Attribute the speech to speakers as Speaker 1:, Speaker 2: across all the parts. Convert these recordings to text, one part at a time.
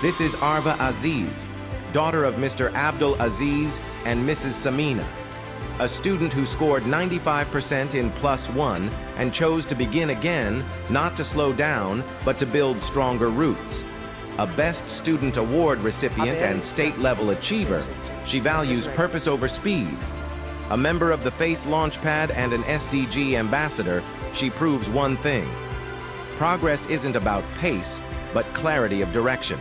Speaker 1: This is Arva Azeez, daughter of Mr. Abdul Azeez and Mrs. Samina, a student who scored 95% in +1 and chose to begin again, not to slow down, but to build stronger roots. A Best Student Award recipient and state-level achiever, she values purpose over speed. A member of the FACE Launchpad and an SDG ambassador, she proves one thing. Progress isn't about pace, but clarity of direction.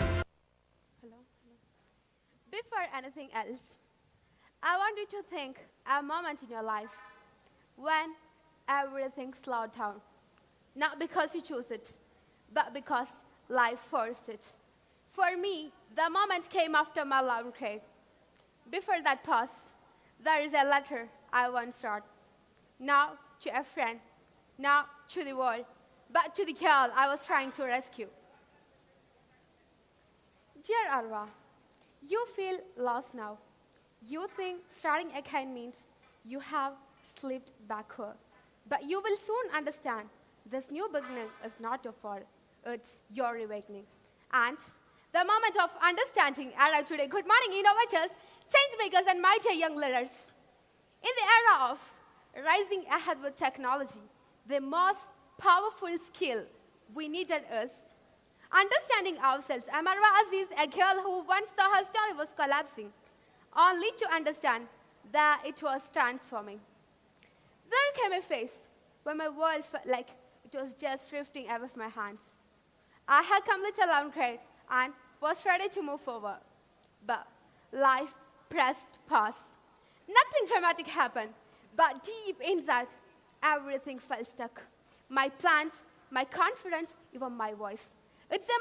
Speaker 2: Before anything else, I want you to think a moment in your life when everything slowed down. Not because you chose it, but because life forced it. For me, the moment came after my loud cry. Before that pause, there is a letter I once wrote. Not to a friend, not to the world, but to the girl I was trying to rescue. Dear Arva, you feel lost now. You think starting again means you have slipped backward. But you will soon understand this new beginning is not your fault. It's your awakening. And the moment of understanding arrived today. Good morning, innovators, change makers, and mighty young leaders. In the era of rising ahead with technology, the most powerful skill we needed is understanding ourselves. I'm Arva Azeez, a girl who once thought her story was collapsing, only to understand that it was transforming. There came a phase when my world felt like it was just drifting out of my hands. I had completed a long career and was ready to move forward. But life pressed pause. Nothing dramatic happened, but deep inside, everything felt stuck. My plans, my confidence, even my voice. It's a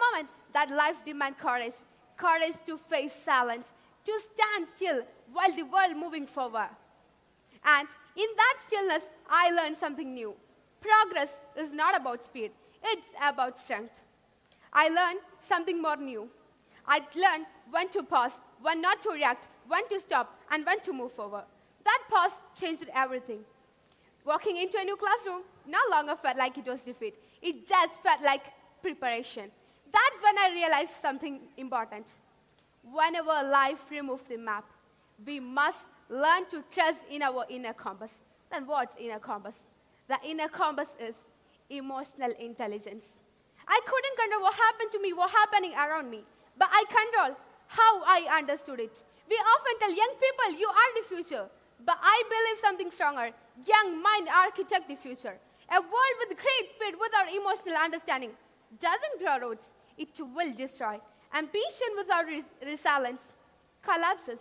Speaker 2: moment that life demands courage. Courage to face silence, to stand still while the world moving forward. And in that stillness, I learned something new. Progress is not about speed, it's about strength. I learned something more new. I learned when to pause, when not to react, when to stop, and when to move forward. That pause changed everything. Walking into a new classroom no longer felt like it was defeat. It just felt like preparation. That's when I realized something important. Whenever life removes the map, we must learn to trust in our inner compass. Then what's inner compass? The inner compass is emotional intelligence. I couldn't control what happened to me, what happening around me, but I control how I understood it. We often tell young people, you are the future, but I believe something stronger. Young mind architect the future. A world with great speed without emotional understanding doesn't grow roots, it will destroy. Ambition without resilience collapses.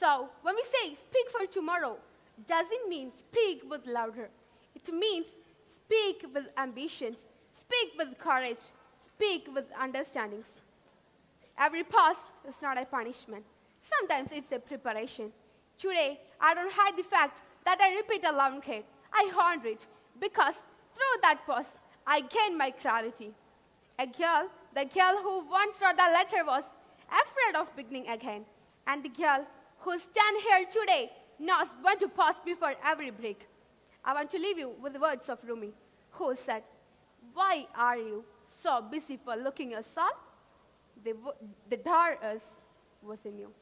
Speaker 2: So when we say speak for tomorrow, doesn't mean speak with louder. It means speak with ambitions, speak with courage, speak with understandings. Every pause is not a punishment. Sometimes it's a preparation. Today, I don't hide the fact that I repeat a long cake. I honor it because through that pause, I gain my clarity. The girl who once wrote the letter was afraid of beginning again. And the girl who stands here today knows when to pause before every break. I want to leave you with the words of Rumi, who said, "Why are you so busy for looking your soul? The door is within you."